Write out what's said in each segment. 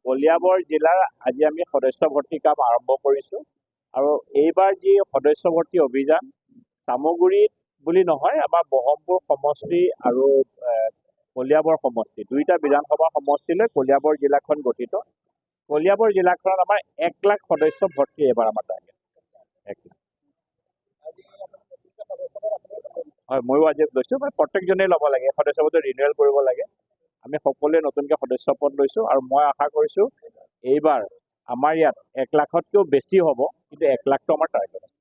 কলিয়াবৰ জিলাৰ আজি আমি সদস্য ভৰ্তি কাম আৰম্ভ কৰিছোঁ আৰু এইবাৰ যি সদস্য ভৰ্তি অভিযান চামগুৰিত বুলি নহয়, আমাৰ বহমপুৰ সমষ্টি আৰু কলিয়াবৰ সমষ্টি দুইটা বিধানসভা সমষ্টিলৈ কলিয়াবৰ জিলাখন গঠিত। কলিয়াবৰ জিলাখনত আমাৰ 1 লাখ সদস্য ভৰ্তি এইবাৰ আমাৰ টাৰ্গেট 1 লাখ। হয়, ময়ো আজি লৈছোঁ। প্ৰত্যেকজনেই ল'ব লাগে, সদস্যপদটো ৰিনিউৱেল কৰিব লাগে। আমি সকলোৱে নতুনকৈ সদস্যপদ লৈছোঁ আৰু মই আশা কৰিছোঁ এইবাৰ আমাৰ ইয়াত 1 লাখতকৈও বেছি হ'ব, কিন্তু 1 লাখটো আমাৰ টাৰ্গেট আছে।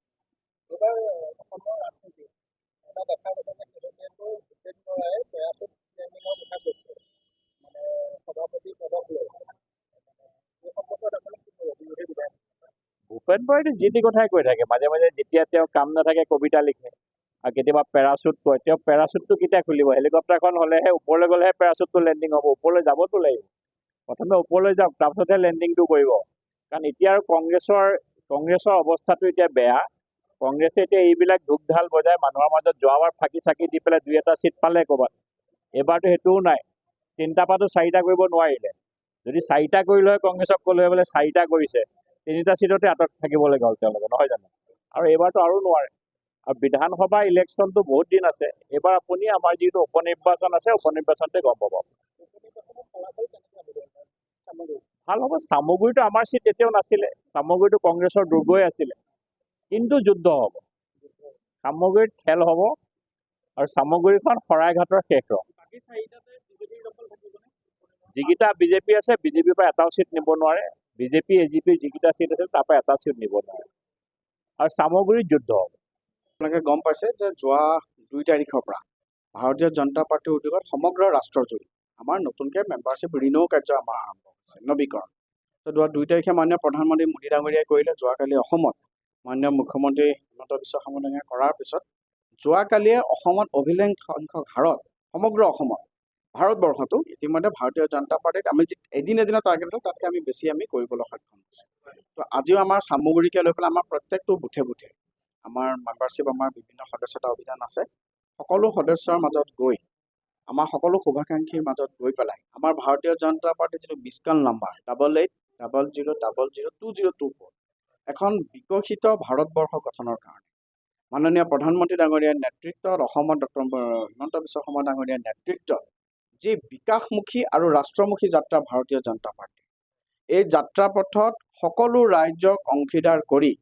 ভূপেন বৰাই যি টি কথাই কৈ থাকে, মাজে মাজে যেতিয়া তেওঁ কাম নাথাকে কবিতা লিখে আৰু কেতিয়াবা পেৰাচুট কয়। তেওঁ পেৰাচুটটো কেতিয়া খুলিব? হেলিকপ্টাৰখন হ'লেহে ওপৰলৈ গ'লেহে পেৰাচুটটো লেণ্ডিং হ'ব, ওপৰলৈ যাবতো লাগিব। প্ৰথমে ওপৰলৈ যাওক, তাৰপিছতহে লেণ্ডিংটো কৰিব। কাৰণ এতিয়া আৰু কংগ্ৰেছৰ অৱস্থাটো এতিয়া বেয়া। কংগ্ৰেছে এতিয়া এইবিলাক ঢোকঢাল বজাই মানুহৰ মাজত যোৱাবাৰ ফাঁকি চাকি দি পেলাই 2-এটা চিট পালে ক'ৰবাত। এইবাৰতো সেইটোও নাই। 3টা পাতো 4টা কৰিব নোৱাৰিলে। যদি 4টা কৰিলে হয় কংগ্ৰেছক ক'লে বোলে 4টা কৰিছে, 3টা চিটতে আঁতৰত থাকিব লগা হ'ল তেওঁলোকে, নহয় জানো? আৰু এইবাৰতো আৰু নোৱাৰে। আৰু বিধানসভা ইলেকশ্যনটো বহুত দিন আছে। এইবাৰ আপুনি আমাৰ যিটো উপনিৰ্বাচন আছে, উপনিৰ্বাচনতে গম পাব। ভাল হ'ব। চামগুৰিটো আমাৰ চিট এতিয়াও নাছিলে। চামগুৰিটো কংগ্ৰেছৰ দুৰ্গই আছিলে, কিন্তু যুদ্ধ হ'ব। চামগুৰিত খেল হ'ব আৰু চামগুৰিখন শৰাইঘাটৰ শেষ ৰং। যিকেইটা বিজেপি আছে, বিজেপিৰ পৰা এটাও চিট নিব নোৱাৰে। বিজেপি এজিপিৰ যিকেইটা চিট আছে তাৰ পৰা এটা চিট নিব নোৱাৰে। আৰু চামগুৰিত যুদ্ধ হ'ব। আপোনালোকে গম পাইছে যে যোৱা 2 তাৰিখৰ পৰা ভাৰতীয় জনতা পাৰ্টিৰ উদ্যোগত সমগ্ৰ ৰাষ্ট্ৰজুৰি আমাৰ নতুনকৈ মেম্বাৰশ্বিপ ৰিনিউ কাৰ্য আমাৰ আৰম্ভ হৈছে, নৱীকৰণ। তো 2 তাৰিখে মাননীয় প্ৰধানমন্ত্ৰী মোদী ডাঙৰীয়াই কৰিলে। যোৱাকালি অসমত মাননীয় মুখ্যমন্ত্ৰী হিমন্ত বিশ্ব শৰ্মা ডাঙৰীয়াই কৰাৰ পিছত যোৱাকালিয়ে অসমত অভিলেখ সংখ্যক হাৰত সমগ্ৰ অসমত ভাৰতবৰ্ষতো ইতিমধ্যে ভাৰতীয় জনতা পাৰ্টিক আমি এদিনৰ টাৰ্গেট আছে, তাতকৈ আমি বেছি আমি কৰিবলৈ সক্ষম হৈছোঁ। তো আজিও আমাৰ চামগুৰিকে লৈ পেলাই আমাৰ প্ৰত্যেকটো বুথে বুথে আমাৰ মেম্বাৰশ্বিপ, আমাৰ বিভিন্ন সদস্যতা অভিযান আছে। সকলো সদস্যৰ মাজত গৈ, আমাৰ সকলো শুভাকাংক্ষীৰ মাজত গৈ পেলাই আমাৰ ভাৰতীয় জনতা পাৰ্টিৰ যিটো মিছকল নাম্বাৰ 8800002024 এখন বিকশিত ভাৰতবৰ্ষ গঠনৰ কাৰণে মাননীয় প্ৰধানমন্ত্ৰী ডাঙৰীয়াৰ নেতৃত্বত, অসমত ডক্টৰ হিমন্ত বিশ্ব শৰ্মা ডাঙৰীয়াৰ নেতৃত্বত যি বিকাশমুখী আৰু ৰাষ্ট্ৰমুখী যাত্ৰা ভাৰতীয় জনতা পাৰ্টি, এই যাত্ৰা পথত সকলো ৰাজ্যক অংশীদাৰ কৰি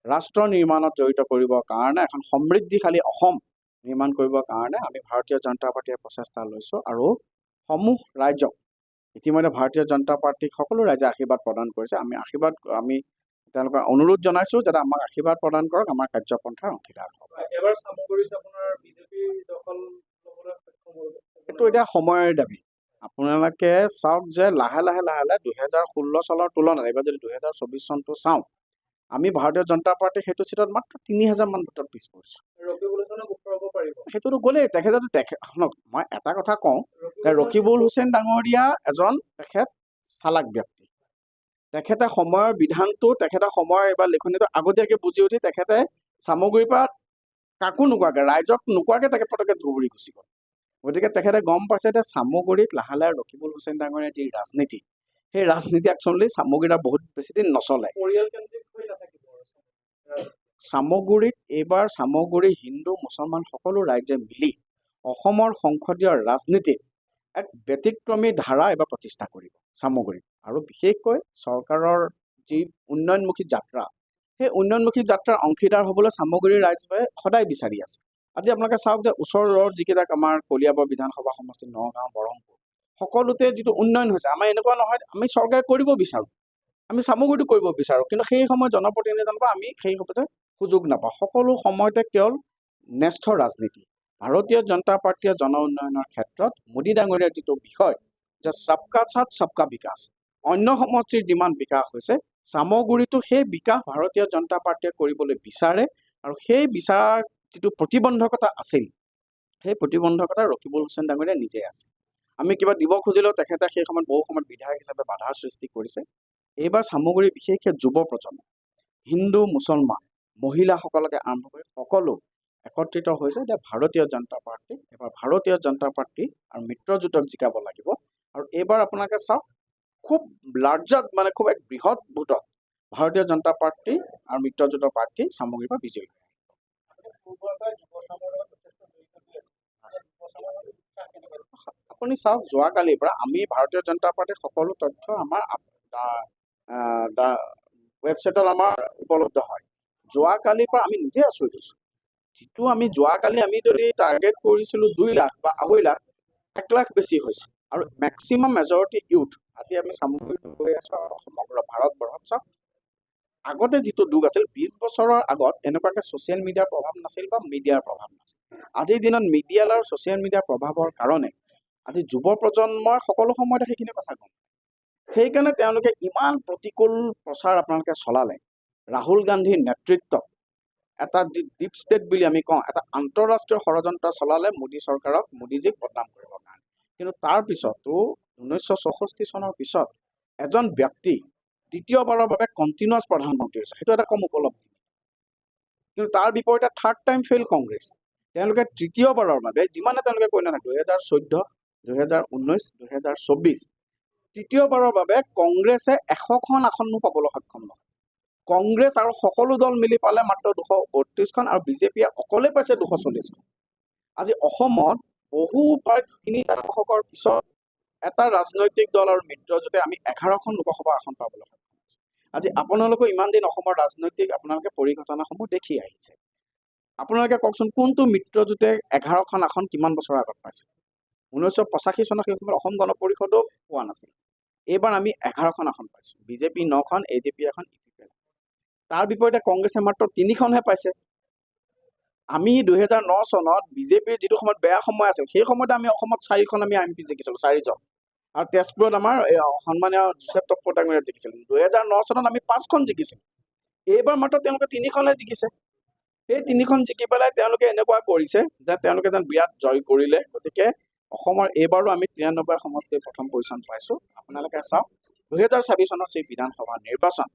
ৰাষ্ট্ৰ নিৰ্মাণত জড়িত কৰিবৰ কাৰণে, এখন সমৃদ্ধিশালী অসম নিৰ্মাণ কৰিবৰ কাৰণে আমি ভাৰতীয় জনতা পাৰ্টিয়ে প্ৰচেষ্টা লৈছোঁ। আৰু সমূহ ৰাজ্যক ইতিমধ্যে ভাৰতীয় জনতা পাৰ্টিক সকলো ৰাইজে আশীৰ্বাদ প্ৰদান কৰিছে। আমি তেওঁলোকৰ অনুৰোধ জনাইছোঁ যাতে আমাক আশীৰ্বাদ প্ৰদান কৰক, আমাৰ কাৰ্যপন্থাৰ অংশীদাৰ হওক। এইটো এতিয়া সময়ৰ দাবী। আপোনালোকে চাওক যে লাহে লাহে 2016 চনৰ তুলনাত এইবাৰ যদি 2024 চনটো চাওঁ, আমি ভাৰতীয় জনতা পাৰ্টি সেইটো চিটত মাত্ৰ 3000 মান ভোটত পিছ পৰিছোঁ। সেইটোতো গ'লেই। শুনক, মই এটা কথা কওঁ, ৰকিবুল হুছেইন ডাঙৰীয়া এজন চালাক ব্যক্তি। তেখেতে সময়ৰ বিধানটো, তেখেতে সময়ৰ এইবাৰ লিখনিটো আগতীয়াকৈ বুজি উঠি তেখেতে চামগুৰিৰ পৰা কাকো নোকোৱাকৈ, ৰাইজক নোকোৱাকৈ তেখেত পটককৈ দৌৰি গুচি গ'ল। গতিকে তেখেতে গম পাইছে যে চামগুৰিত লাহে লাহে ৰকিবুল হুছেইন ডাঙৰীয়াৰ যি ৰাজনীতি, সেই ৰাজনীতি একচুৱেলি চামগুৰিত বহুত বেছি দিন নচলে। চামগুৰিত এইবাৰ চামগুৰি হিন্দু মুছলমান সকলো ৰাইজে মিলি অসমৰ সংসদীয় ৰাজনীতিত এক ব্যতিক্ৰমী ধাৰা এইবাৰ প্ৰতিষ্ঠা কৰিব চামগুৰিত। আৰু বিশেষকৈ চৰকাৰৰ যি উন্নয়নমুখী যাত্ৰা, সেই উন্নয়নমুখী যাত্ৰাৰ অংশীদাৰ হ'বলৈ চামগুৰিৰ ৰাইজে সদায় বিচাৰি আছে। আজি আপোনালোকে চাওক যে ওচৰৰ যিকেইটা আমাৰ কলিয়াবৰ বিধানসভা সমষ্টি, নগাঁও, বৰহমপুৰ, সকলোতে যিটো উন্নয়ন হৈছে, আমাৰ এনেকুৱা নহয় আমি চৰকাৰে কৰিব বিচাৰোঁ, আমি চামগুৰিটো কৰিব বিচাৰোঁ, কিন্তু সেই সময়ত জনপ্ৰতিনিধিজন বা আমি সেই সময়তে সুযোগ নাপাওঁ। সকলো সময়তে কেৱল ন্যস্ত ৰাজনীতি। ভাৰতীয় জনতা পাৰ্টীয়ে জন উন্নয়নৰ ক্ষেত্ৰত মোদী ডাঙৰীয়াৰ যিটো বিষয় যে সবকা সাথ সবকা বিকাশ, অন্য সমষ্টিৰ যিমান বিকাশ হৈছে চামগুৰিতো সেই বিকাশ ভাৰতীয় জনতা পাৰ্টীয়ে কৰিবলৈ বিচাৰে। আৰু সেই বিচাৰ যিটো প্ৰতিবন্ধকতা আছিল, সেই প্ৰতিবন্ধকতা ৰকিবুল হুছেইন ডাঙৰীয়া নিজে আছে। আমি কিবা দিব খুজিলেও তেখেতে সেই সময়ত বহু সময়ত বিধায়ক হিচাপে বাধা সৃষ্টি কৰিছে। এইবাৰ চামগুৰি বিশেষকৈ যুৱ প্ৰজন্ম, হিন্দু মুছলমান, মহিলাসকলকে আৰম্ভ কৰি সকলো একত্ৰিত হৈছে যে ভাৰতীয় জনতা পাৰ্টি, এবাৰ ভাৰতীয় জনতা পাৰ্টি আৰু মিত্ৰজোঁটক জিকাব লাগিব। আৰু এইবাৰ আপোনালোকে চাওক, খুব লাৰ্জত মানে খুব এক বৃহৎ ভোটত ভাৰতীয় জনতা পাৰ্টি আৰু মিত্ৰজোঁটৰ প্ৰাৰ্থী চামগুৰিৰ পৰা বিজয়ী। আপুনি চাওক, যোৱাকালিৰ পৰা আমি ভাৰতীয় জনতা পাৰ্টিৰ সকলো তথ্য আমাৰ ৱেবছাইটত আমাৰ উপলব্ধ হয়। যোৱাকালিৰ পৰা আমি নিজে আচৰিত হৈছোঁ। যিটো আমি যোৱাকালি আমি যদি টাৰ্গেট কৰিছিলোঁ 2 লাখ বা 2.5 লাখ, 1 লাখ বেছি হৈছে। আৰু মেক্সিমাম মেজৰিটি ইউথ। আজি আমি চামগুৰিত গৈ আছোঁ সমগ্ৰ ভাৰতবৰ্ষত চাওক, আগতে যিটো যুগ আছিল 20 বছৰৰ আগত এনেকুৱাকৈ ছ'চিয়েল মিডিয়াৰ প্ৰভাৱ নাছিল বা মিডিয়াৰ প্ৰভাৱ নাছিল। আজিৰ দিনত মিডিয়া আৰু ছ'চিয়েল মিডিয়াৰ প্ৰভাৱৰ কাৰণে আজি যুৱ প্ৰজন্মই সকলো সময়তে সেইখিনি কথা গম পায়। সেইকাৰণে তেওঁলোকে ইমান প্ৰতিকূল প্ৰচাৰ আপোনালোকে চলালে। ৰাহুল গান্ধীৰ নেতৃত্বত এটা যি ডিপ ষ্টেট বুলি আমি কওঁ, এটা আন্তঃৰাষ্ট্ৰীয় ষড়যন্ত্ৰ চলালে মোদী চৰকাৰক, মোদীজীক বদনাম কৰিবৰ কাৰণে। কিন্তু তাৰ পিছতো 1964 চনৰ পিছত এজন ব্যক্তি দ্বিতীয়বাৰৰ বাবে কণ্টিনিউৱাছ প্ৰধানমন্ত্ৰী হৈছে, সেইটো এটা কম উপলব্ধি। কিন্তু তাৰ বিপৰীতে থাৰ্ড টাইম ফেইল কংগ্ৰেছ। তেওঁলোকে তৃতীয়বাৰৰ বাবে, যিমানে তেওঁলোকে কৈ নাথাকে 2014, 2019, 2024, তৃতীয়বাৰৰ বাবে কংগ্ৰেছে 100খন আসনো পাবলৈ সক্ষম নহয়। কংগ্ৰেছ আৰু সকলো দল মিলি পালে মাত্ৰ 232খন আৰু বিজেপিয়ে অকলে পাইছে 240খন। আজি অসমত বহু প্ৰায় 3টা দশকৰ পিছত এটা ৰাজনৈতিক দল আৰু মিত্ৰজোঁটে আমি 11খন লোকসভা আসন পাবলৈ সক্ষম হৈছোঁ। আজি আপোনালোকে ইমান দিন অসমৰ ৰাজনৈতিক আপোনালোকে পৰিঘটনাসমূহ দেখি আহিছে। আপোনালোকে কওকচোন, কোনটো মিত্ৰজোঁটে 11খন আসন কিমান বছৰৰ আগত পাইছে? 1985 চনত সেই সময়ত অসম গণ পৰিষদো পোৱা নাছিল। এইবাৰ আমি 11খন আসন পাইছোঁ, বিজেপি 9খন, AJP এখন, ইপিপিএল। তাৰ বিপৰীতে কংগ্ৰেছে মাত্ৰ 3খনহে পাইছে। আমি 2009 চনত বিজেপিৰ যিটো সময়ত বেয়া সময় আছিল, সেই সময়তে আমি অসমত 4খন আমি MP জিকিছিলোঁ, 4জন। আৰু তেজপুৰত আমাৰ সন্মানীয় জোচেফ টপ্পা ডাঙৰীয়া জিকিছিল। 2009 চনত আমি 5খন জিকিছিলোঁ। এইবাৰ মাত্ৰ তেওঁলোকে 3খনহে জিকিছে। সেই 3খন জিকি পেলাই তেওঁলোকে এনেকুৱা কৰিছে যে তেওঁলোকে যেন বিৰাট জয় কৰিলে। গতিকে অসমৰ এইবাৰো আমি 93 সমষ্টিৰ প্ৰথম পজিশ্যন পাইছোঁ। আপোনালোকে চাওক, 2024 চনত যি বিধানসভা নিৰ্বাচন,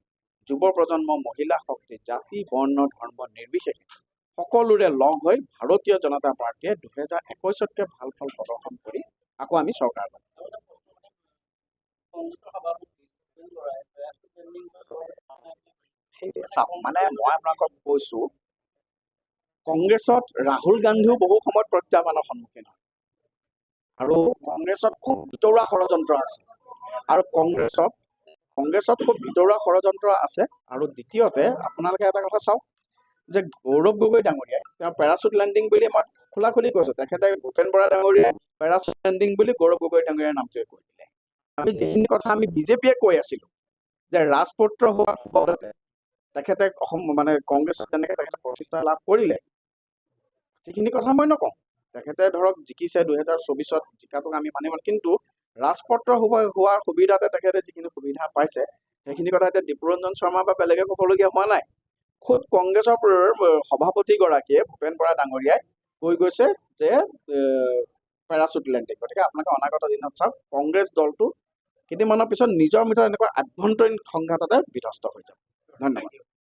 যুৱ প্ৰজন্ম, মহিলা শক্তি, জাতি, বৰ্ণ, ধৰ্ম নিৰ্বিশেষে সকলোৰে লগ হৈ ভাৰতীয় জনতা পাৰ্টীয়ে 2021তকৈ ভাল ফল প্ৰদৰ্শন কৰি আকৌ আমি চৰকাৰ পাম। সেইটোৱে চাওক, মানে মই আপোনালোকক কৈছোঁ, কংগ্ৰেছত ৰাহুল গান্ধীও বহু সময়ত প্ৰত্যাহ্বানৰ সন্মুখীন হয়। আৰু কংগ্ৰেছত খুব ভিতৰুৱা ষড়যন্ত্ৰ আছে। আৰু কংগ্ৰেছত খুব ভিতৰুৱা ষড়যন্ত্ৰ আছে। আৰু দ্বিতীয়তে আপোনালোকে এটা কথা চাওক যে গৌৰৱ গগৈ ডাঙৰীয়াই তেওঁ পেৰাচুট লেণ্ডিং বুলি মই খোলাখুলি কৈছোঁ, তেখেতে ভূপেন বৰা ডাঙৰীয়াই পেৰাচুট লেণ্ডিং বুলি গৌৰৱ গগৈ ডাঙৰীয়াৰ নামটোৱে কৈ দিলে। আমি যিখিনি কথা আমি বিজেপিয়ে কৈ আছিলোঁ যে ৰাজপুত্ৰ হোৱাৰ ফলতে তেখেতে অসম মানে কংগ্ৰেছত যেনেকৈ তেখেতে প্ৰতিষ্ঠা লাভ কৰিলে, সেইখিনি কথা মই নকওঁ। তেখেতে ধৰক জিকিছে 2024ত, জিকাটোক আমি মানিব, কিন্তু ৰাজপত্ৰ হোৱাৰ সুবিধাতে তেখেতে যিখিনি সুবিধা পাইছে সেইখিনি কথা এতিয়া ডিপুৰঞ্জন শৰ্মা বা বেলেগে ক'বলগীয়া হোৱা নাই। খুদ কংগ্ৰেছৰ সভাপতিগৰাকীয়ে ভূপেন বৰা ডাঙৰীয়াই কৈ গৈছে যে পেৰাচুট লেণ্ডিং। গতিকে আপোনালোকে অনাগত দিনত চাওক, কংগ্ৰেছ দলটো কেইদিনমানৰ পিছত নিজৰ ভিতৰত এনেকুৱা আভ্যন্তৰীণ সংঘাততে বিধ্বস্ত হৈ যাব। ধন্যবাদ।